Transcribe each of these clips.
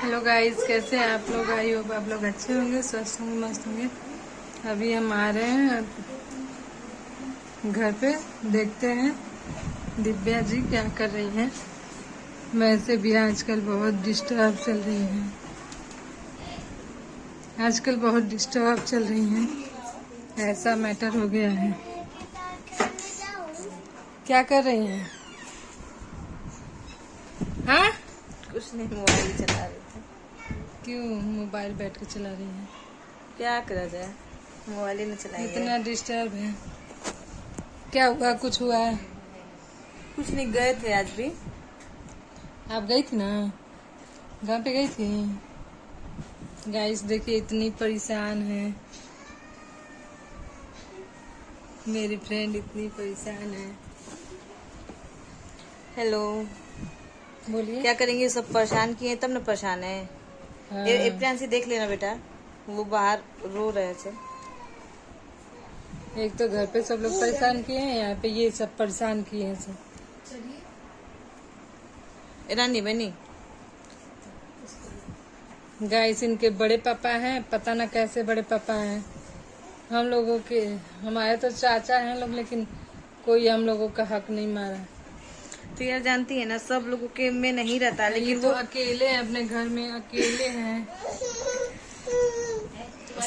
Hello guys, कैसे हैं आप लोग? आई होप आप लोग अच्छे होंगे, स्वस्थ होंगे, मस्त होंगे। अभी हम आ रहे हैं घर पे, देखते हैं दिव्या जी क्या कर रही हैं। वैसे भी आजकल बहुत डिस्टर्ब चल रही हैं, आजकल बहुत डिस्टर्ब चल रही हैं, ऐसा मैटर हो गया है। क्या कर रही हैं? हाँ, कुछ नहीं, मोबाइल चला रहे थे। क्यों मोबाइल बैठ के चला रही हैं? क्या करा जाए, मोबाइल ही नहीं चलाएंगे। इतना डिस्टर्ब है, क्या हुआ? कुछ हुआ है? कुछ नहीं, गए थे आज भी। आप गई थी ना, गाँव पे गई थी। गाइस देखिए, इतनी परेशान है मेरी फ्रेंड, इतनी परेशान है। हेलो, बोलिए। क्या करेंगे, सब परेशान किए तब न परेशान है। हाँ। एप्रियांशी देख लेना बेटा, वो बाहर रो रहे थे। एक तो घर पे सब लोग परेशान किए हैं, यहाँ पे ये सब परेशान किए हैं सब। रानी बनी गाइस, इनके बड़े पापा हैं, पता ना कैसे बड़े पापा हैं। हम लोगों के, हमारे तो चाचा हैं लोग, लेकिन कोई हम लोगों का हक नहीं मारा। तो यार जानती है ना, सब लोगों के में नहीं रहता, लेकिन तो वो अकेले हैं, अपने घर में अकेले हैं।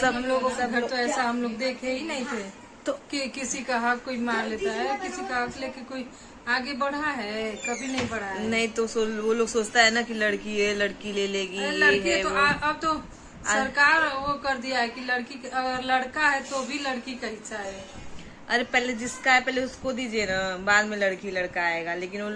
सब हम लोगों का घर तो ऐसा हम लोग देखे ही नहीं थे तो कि किसी का हक कोई मार लेता है, किसी का हक लेके कोई आगे बढ़ा है, कभी नहीं बढ़ा है। नहीं तो वो लोग सोचता है ना कि लड़की है, लड़की ले लेगी, अरे ये लड़की है तो वो। अब तो सरकार वो कर दिया है कि लड़की, अगर लड़का है तो भी लड़की का हिस्सा है। अरे पहले जिसका है पहले उसको दीजिए ना, बाद में लड़की लड़का आएगा। लेकिन वो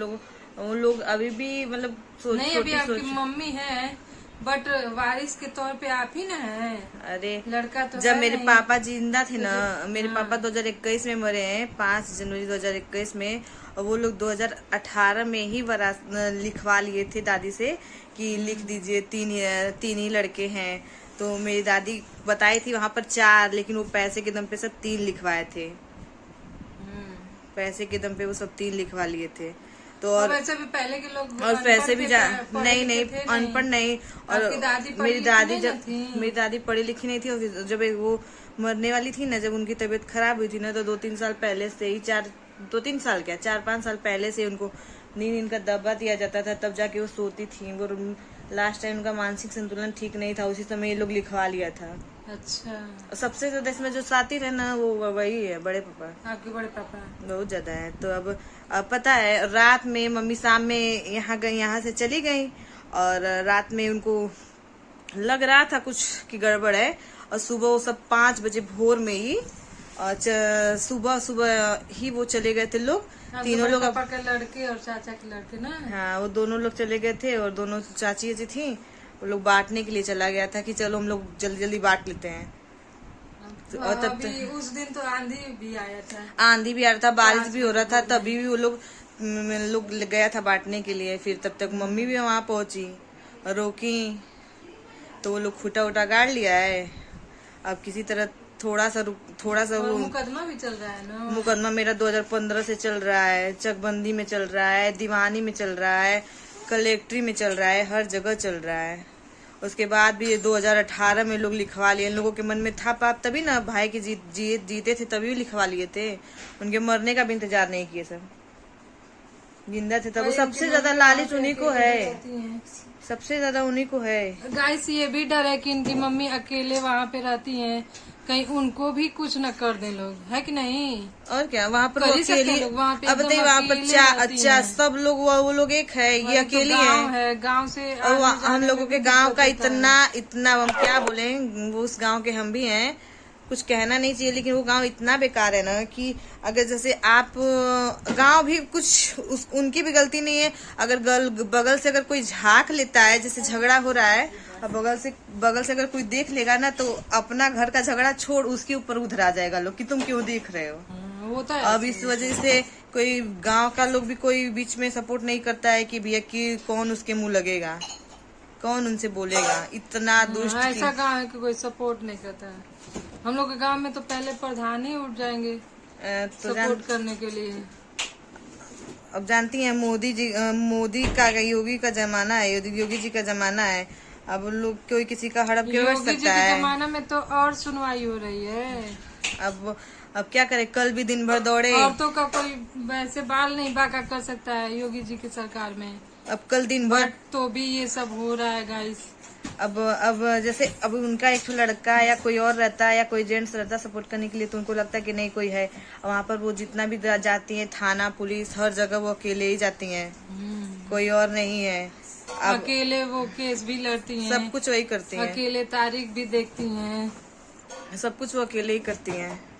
लोग अभी भी मतलब नहीं, अभी आपकी मम्मी है, बट वारिस के तौर पे आप ही ना है। अरे लड़का तो जब है मेरे नहीं। पापा जिंदा थे ना, मेरे हाँ। पापा 2021 में मरे हैं, 5 जनवरी 2021 में। और वो लोग 2018 में ही लिखवा लिए थे दादी से कि लिख दीजिए, तीन ही लड़के हैं। तो मेरी दादी बताई थी वहां पर 4, लेकिन वो पैसे के दम पे सब 3 लिखवाए थे। पैसे के दम पे वो सब 3 लिखवा लिए थे। तो और वैसे भी पहले के लोग और पैसे भी नहीं थे अनपढ़ नहीं। और मेरी दादी पढ़ी लिखी नहीं थी। और जब वो मरने वाली थी ना, जब उनकी तबीयत खराब हुई थी ना, तो 2-3 साल पहले से ही 2-3 साल क्या 4-5 साल पहले से उनको नींद का दवा दिया जाता था, तब जाके वो सोती थी। वो लास्ट टाइम उनका मानसिक संतुलन ठीक नहीं था, उसी समय ये लोग लिखवा लिया था। अच्छा। सबसे ज्यादा इसमें जो साथी है ना, वो वही है, बड़े पापा। आपके बड़े पापा बहुत ज्यादा है। तो अब पता है, रात में मम्मी शाम में यहाँ से चली गई, और रात में उनको लग रहा था कुछ की गड़बड़ है। और सुबह वो सब 5 बजे भोर में ही सुबह ही वो चले गए थे लोग, तीनों लोग। पापा के लड़के और चाचा के लड़के ना। हाँ, वो दोनों लोग चले गए थे, और दोनों चाची जी थी, वो लोग बांटने के लिए चला गया था कि चलो हम लोग जल्दी जल्दी बांट लेते हैं। और तब उस दिन तो आंधी भी आया था, आंधी भी आ रहा था, बारिश भी हो रहा था, तभी भी वो लोग गया था बांटने के लिए। फिर तब तक मम्मी भी वहां पहुंची, रोकी, तो वो लोग खूटा उटा गाड़ लिया है। अब किसी तरह थोड़ा सा मुकदमा भी चल रहा है ना। मुकदमा मेरा 2015 से चल रहा है, चकबंदी में चल रहा है, दीवानी में चल रहा है, कलेक्ट्री में चल रहा है, हर जगह चल रहा है। उसके बाद भी 2018 में लोग लिखवा लिए। इन लोगों के मन में था पाप, तभी ना भाई के जीते थे तभी लिखवा लिए थे। उनके मरने का भी इंतजार नहीं किए, सब जिंदा थे तब। सबसे ज्यादा लालच उन्हीं को है, सबसे ज्यादा उन्हीं को है। गाइस, ये भी डर है कि इनकी मम्मी अकेले वहाँ पे रहती हैं, कहीं उनको भी कुछ न कर दे लोग, है कि नहीं? और क्या वहाँ पर अकेली, अब बताइए, वहाँ पर अच्छा सब लोग, वो लोग एक है, ये अकेली है। गांव से और हम लोगों के गांव का इतना हम क्या बोले, वो उस गांव के हम भी हैं, कुछ कहना नहीं चाहिए, लेकिन वो गांव इतना बेकार है ना कि अगर जैसे आप गांव भी कुछ उनकी भी गलती नहीं है। अगर बगल से अगर कोई झांक लेता है, जैसे झगड़ा हो रहा है, और बगल से अगर कोई देख लेगा ना, तो अपना घर का झगड़ा छोड़ उसके ऊपर उधर आ जाएगा लोग कि तुम क्यों देख रहे हो। वो तो अब इस वजह से कोई गांव का लोग भी कोई बीच में सपोर्ट नहीं करता है कि भैया कि कौन उसके मुंह लगेगा, कौन उनसे बोलेगा। इतना दुष्ट ऐसा गाँव है कि कोई सपोर्ट नहीं करता है। हम लोग के गांव में तो पहले प्रधान ही उठ जाएंगे सपोर्ट करने के लिए। अब जानती हैं, मोदी का, योगी का जमाना है, योगी जी का जमाना है। अब लोग कोई किसी का हड़प क्यों कर योगी जी सकता के है। जमाना में तो और सुनवाई हो रही है। अब क्या करे, कल भी दिन भर दौड़े। औरतों का कोई वैसे बाल नहीं बांका कर सकता है योगी जी की सरकार में। अब कल दिन भर बट तो भी ये सब हो रहा है गाइस। अब जैसे अब उनका एक लड़का या कोई और रहता है या कोई जेंट्स रहता सपोर्ट करने के लिए, तो उनको लगता है कि नहीं कोई है। वहाँ पर वो जितना भी जाती है, थाना पुलिस हर जगह वो अकेले ही जाती हैं, कोई और नहीं है। अब अकेले वो केस भी लड़ती हैं, सब कुछ वही करती हैं, अकेले तारीख भी देखती हैं। सब कुछ वो अकेले ही करती हैं।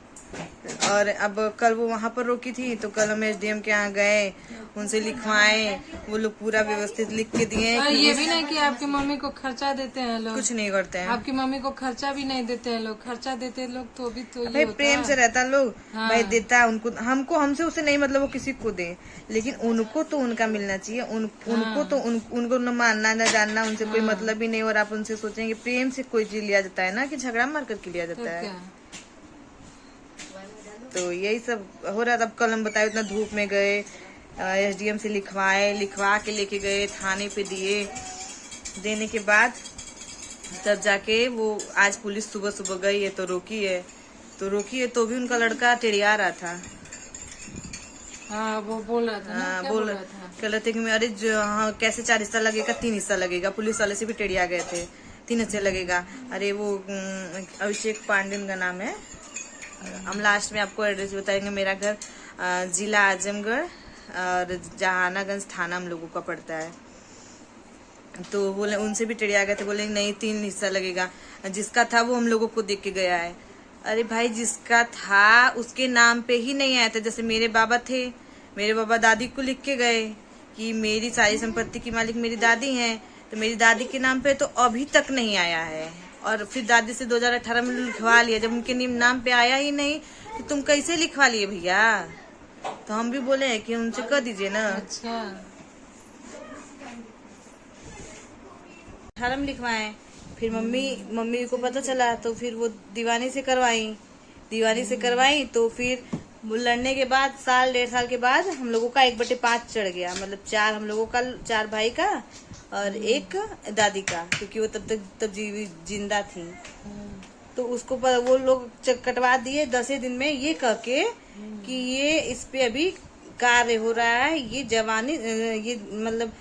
और अब कल वो वहाँ पर रोकी थी, तो कल हम एसडीएम के यहाँ गए, उनसे लिखवाए, वो लोग पूरा व्यवस्थित लिख के दिए। और ये भी नहीं कि आपकी मम्मी को खर्चा देते हैं लोग, कुछ नहीं करते हैं। आपकी मम्मी को खर्चा भी नहीं देते हैं लोग। खर्चा देते लोग तो भी तो ये भाई होता प्रेम है। से रहता लोग। हाँ। भाई देता है उनको, हमको हमसे उसे नहीं मतलब वो किसी को दे, लेकिन उनको तो उनका मिलना चाहिए। उनको तो उनको न मानना न जानना, उनसे कोई मतलब ही नहीं। और आप उनसे सोचेंगे प्रेम से कोई चीज लिया जाता है ना, कि झगड़ा मार करके लिया तो जाता है। क्या? तो यही सब हो रहा था। अब कल हम बताए उतना धूप में गए, एसडीएम से लिखवा के लेके गए, थाने पे दिए। देने के बाद तब जाके वो आज पुलिस सुबह सुबह गई है तो रोकी है, तो भी उनका लड़का टेढ़िया रहा था। हाँ वो बोल रहा था ना, क्या बोल रहा था? कह रहे थे कि अरे हाँ कैसे 4 हिस्सा लगेगा, 3 हिस्सा लगेगा। पुलिस वाले से भी टेढ़िया गए थे, 3 हिस्से लगेगा। अरे वो अभिषेक पांडे का नाम है। हम लास्ट में आपको एड्रेस बताएंगे। मेरा घर जिला आजमगढ़ और जहानागंज थाना हम लोगों का पड़ता है। तो बोले उनसे भी टेढ़िया गए थे, बोले नहीं 3 हिस्सा लगेगा। जिसका था वो हम लोगों को देख के गया है। अरे भाई जिसका था उसके नाम पे ही नहीं आया था। जैसे मेरे बाबा थे, मेरे बाबा दादी को लिख के गए कि मेरी सारी संपत्ति की मालिक मेरी दादी हैं, तो मेरी दादी के नाम पे तो अभी तक नहीं आया है। और फिर दादी से 2018 में लिखवा लिया, जब उनके नाम पे आया ही नहीं तो तुम कैसे लिखवा लिए भैया। तो हम भी बोले हैं कि उनसे कर दीजिए ना। अच्छा 18 में लिखवाएं। फिर मम्मी को पता चला तो फिर वो दीवानी से करवाई। तो फिर वो लड़ने के बाद 1.5 साल के बाद हम लोगों का 1/5 चढ़ गया। मतलब 4 हम लोगों का, 4 भाई का और 1 दादी का, क्योंकि वो तब जिंदा थी। तो उसको वो लोग कटवा दिए 10 दिन में, ये कह के कि ये इस पे अभी कार्य हो रहा है, ये जवानी ये मतलब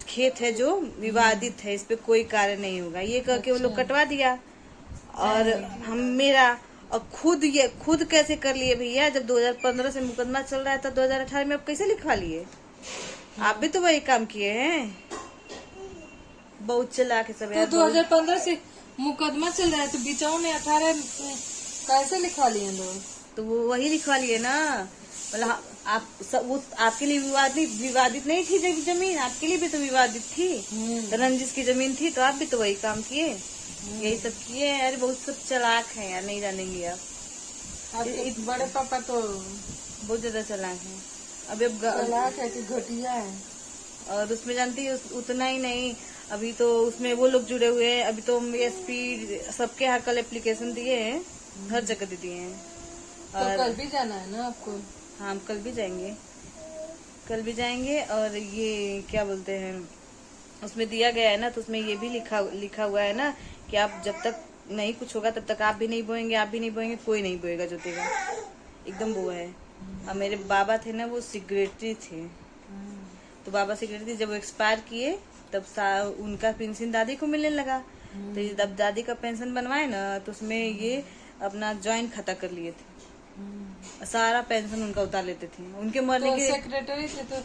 खेत है जो विवादित है, इस पे कोई कार्य नहीं होगा, ये कह के वो लोग कटवा दिया। और हम मेरा और खुद कैसे कर लिए भैया, जब 2015 से मुकदमा चल रहा है तो 2018 में आप कैसे लिखवा लिए? आप भी तो वही काम किए हैं, बहुत चला के सब। तो 2015 से मुकदमा चल रहा है तो बिचाओ ने 18 कैसे लिखवा लिए लोग? तो वो वही लिखवा लिए ना। मतलब वो आपके लिए विवादित नहीं थी जमीन, आपके लिए भी तो विवादित थी। तो रंजिश की जमीन थी, तो आप भी तो वही काम किए, यही सब किए। अरे बहुत सब चालाक है यार, नहीं जानेंगे आप। आपके बड़े पापा तो बहुत ज्यादा चालाक है। अभी अब चालाक है कि घटिया है। और उसमें जानती है उतना ही नहीं, अभी तो उसमें वो लोग जुड़े हुए हैं। अभी तो एसपी सबके यहाँ कल एप्लीकेशन दिए हैं, हर जगह दे दिए हैं। तो कल भी जाना है ना आपको? हाँ हम कल भी जाएंगे। और ये क्या बोलते हैं, उसमें दिया गया है ना, तो उसमें ये भी लिखा हुआ है ना कि आप जब तक नहीं कुछ होगा तब तक आप भी नहीं बोएंगे, कोई नहीं बोएगा जोतेगा, एकदम वो है। और मेरे बाबा थे ना, वो सेक्रेटरी थे। तो बाबा सेक्रेटरी जब वो एक्सपायर किए तब उनका पेंशन दादी को मिलने लगा। तो जब दादी का पेंशन बनवाए ना, तो उसमें ये अपना ज्वाइंट खाता कर लिए थे, सारा पेंशन उनका उतार लेते थे। उनके मरने के सेक्रेटरी थे तो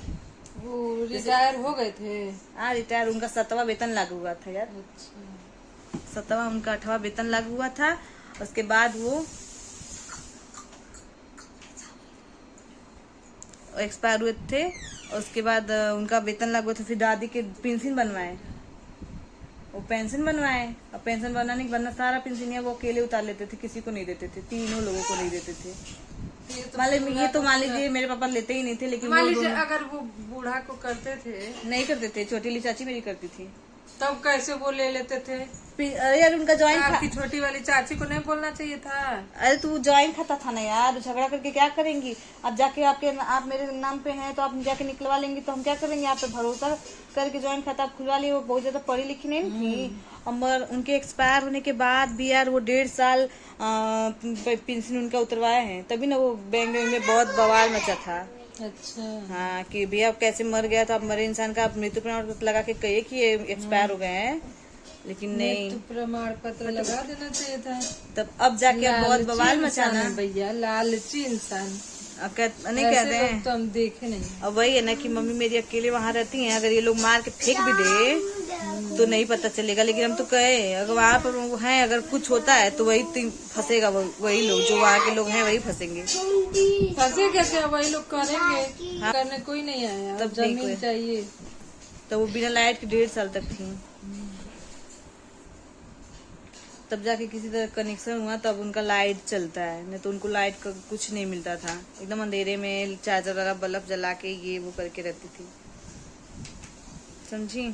वो रिटायर हो गए थे। हाँ रिटायर, उनका 7वां वेतन लागू हुआ था यार। अच्छा 7वां, उनका 8वां वेतन लागू हुआ था। उसके बाद वो एक्सपायर हुए थे। उसके बाद उनका वेतन लागू हुआ था। फिर दादी के पेंशन बनवाए, वो पेंशन बनवाए। और पेंशन बनाने के बाद सारा पेंशन वो अकेले उतार लेते थे, किसी को नहीं देते थे, 3 लोगों को नहीं देते थे। मान लीजिए मेरे पापा लेते ही नहीं थे, लेकिन मान लीजिए अगर वो बूढ़ा को करते थे, नहीं करते थे। छोटी ली चाची मेरी करती थी, तब कैसे वो ले लेते थे? अरे यार उनका ज्वाइंट आपकी छोटी वाली चाची को नहीं बोलना चाहिए था? अरे तू ज्वाइंट खाता था ना यार, झगड़ा करके क्या करेंगी? अब जाके आप मेरे नाम पे हैं तो आप जाके निकलवा लेंगी, तो हम क्या करेंगे? आप पे भरोसा करके ज्वाइंट खाता आप खुलवा लिए। वो बहुत ज्यादा पढ़ी लिखी नहीं थी, और उनके एक्सपायर होने के बाद भी यार वो 1.5 साल पेंशन उनका उतरवाया है, तभी ना वो बैंक में बहुत बवाल मचा था। अच्छा। हाँ कि भैया कैसे मर गया था, अब मरे इंसान का आप मृत्यु प्रमाण पत्र लगा के कहिए कि ये एक्सपायर हो गए हैं, लेकिन नहीं, मृत्यु प्रमाण पत्र लगा देना चाहिए था। तब अब जाके बहुत बवाल मचाना भैया, लालची इंसान नहीं कहते हैं तो हम देखे नहीं। अब वही है ना कि मम्मी मेरी अकेले वहाँ रहती हैं, अगर ये लोग मार के फेंक भी दे तो नहीं पता चलेगा, लेकिन हम तो कहे अगर वहाँ पर हैं अगर कुछ होता है तो वही फंसेगा, वही लोग जो वहाँ के लोग हैं वही फंसेंगे। फंसे कैसे? वही लोग करेंगे। हाँ। करने कोई नहीं आया, तब जमीन चाहिए। तो वो बिना लाइट के 1.5 साल तक थी, तब जाके किसी तरह कनेक्शन हुआ तब उनका लाइट चलता है, नहीं तो उनको लाइट का कुछ नहीं मिलता था। एकदम अंधेरे में चार्जर वाला बल्ब जला के ये वो करके रहती थी, समझी?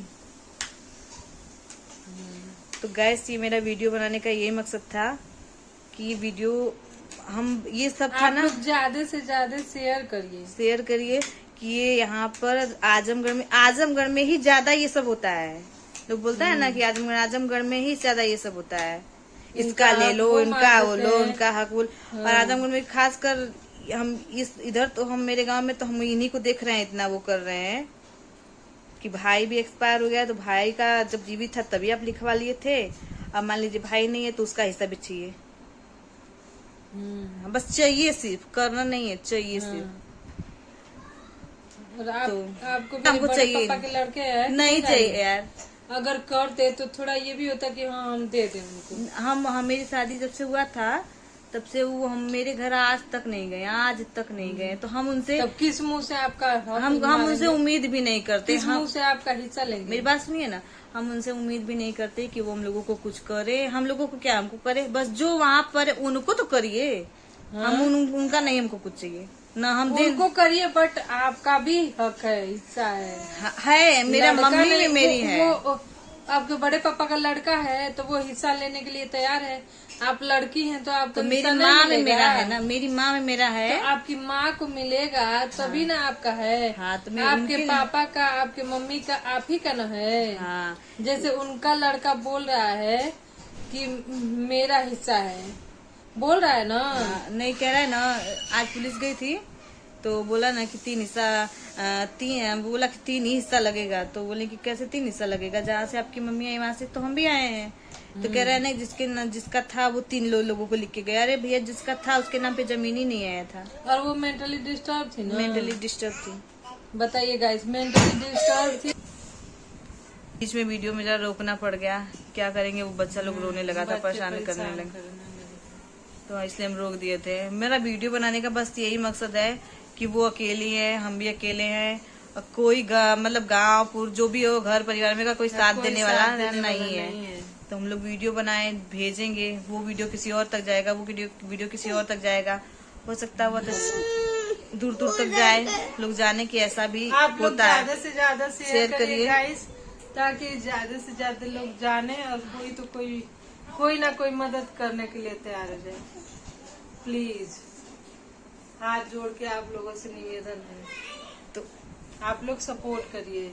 तो गैस ये मेरा वीडियो बनाने का यही मकसद था कि ये वीडियो हम ये सब था ना, ज्यादा से ज्यादा शेयर करिए कि ये यहाँ पर आजमगढ़ में ही ज्यादा ये सब होता है। लोग बोलता है ना कि आजमगढ़ में ही ज्यादा ये सब होता है, इसका ले लो, इनका वो लो, उनका हक बोल। और आजमगढ़ में खासकर हम इधर तो हम मेरे गांव में तो हम इन्हीं को देख रहे हैं, इतना वो कर रहे हैं कि भाई भी एक्सपायर हो गया, तो भाई का जब जीवित था तभी आप लिखवा लिए थे, अब मान लीजिए भाई नहीं है तो उसका हिस्सा भी चाहिए। बस चाहिए, सिर्फ करना नहीं है, चाहिए सिर्फ। और आपको हमको चाहिए पापा के लड़के हैं नहीं चाहिए यार, अगर करते तो थोड़ा ये भी होता कि हाँ हम दे दें उनको। हम मेरी शादी जब से हुआ था तब से वो हम मेरे घर आज तक नहीं गए, आज तक नहीं गए, तो हम उनसे तब किस मुंह से आपका हम उनसे उम्मीद भी नहीं करते। किस मुंह से आपका हिस्सा लेंगे? मेरी बात सुनिए ना, हम उनसे उम्मीद भी नहीं करते कि वो हम लोगों को कुछ करे। हम लोगों को क्या, हमको करे बस जो वहाँ पर उनको तो करिए। हाँ? हम उनका नहीं हमको कुछ चाहिए ना, हम उनको करिए, बट आपका भी हक है, हिस्सा है मेरा मम्मी भी मेरी है। वो आपके बड़े पापा का लड़का है तो वो हिस्सा लेने के लिए तैयार है। आप लड़की हैं तो आप तो मेरी माँ में मेरा है ना, मेरी माँ में मेरा है, तो आपकी माँ को मिलेगा तभी ना आपका है। हाँ, तो आपके पापा का, आपके मम्मी का, आप ही का ना है। हाँ। जैसे उनका लड़का बोल रहा है कि मेरा हिस्सा है, बोल रहा है ना। नहीं कह रहा है ना, आज पुलिस गई थी तो बोला ना कि 3 हिस्सा बोला कि 3 ही हिस्सा लगेगा, तो बोले कि कैसे 3 हिस्सा लगेगा, जहाँ से आपकी मम्मी आई वहाँ से तो हम भी आए हैं। तो कह रहा है ना जिसका था वो 3 लोगों को लिख के गया। अरे भैया जिसका था उसके नाम पे जमीन ही नहीं आया था, और वो मेंटली डिस्टर्ब थी ना। मेंटली डिस्टर्ब थी, बताइए गाइस, मेंटली डिस्टर्ब थी। बीच में वीडियो में जरा रोकना पड़ गया, क्या करेंगे, वो बच्चा लोग रोने लगा था, परेशान करने लगा, तो इसलिए हम रोक दिए थे। मेरा वीडियो बनाने का बस यही मकसद है कि वो अकेली है, हम भी अकेले हैं, और कोई मतलब गाँव जो भी हो, घर परिवार में का कोई साथ देने वाला नहीं है। तो हम लोग वीडियो बनाए भेजेंगे, वो वीडियो किसी और तक जाएगा, वो वीडियो किसी और तक जाएगा, हो सकता है वो तो दूर दूर तक जाए, लोग जाने की ऐसा भी होता है। ज्यादा से ज्यादा शेयर करिए गाइस, ताकि ज्यादा से ज्यादा लोग जाने और कोई ना कोई मदद करने के लिए तैयार हो जाए। प्लीज हाथ जोड़ के आप लोगों से निवेदन है, तो आप लोग सपोर्ट करिए।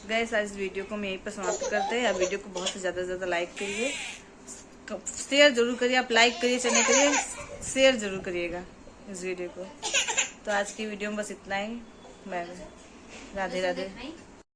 गाइस आज इस वीडियो को हम यहीं पर समाप्त करते हैं। आप वीडियो को बहुत से ज्यादा लाइक करिए, शेयर जरूर करिए, आप लाइक करिए, चैनल करिए, शेयर जरूर करिएगा इस वीडियो को। तो आज की वीडियो में बस इतना ही। Bye bye, Radhe Radhe.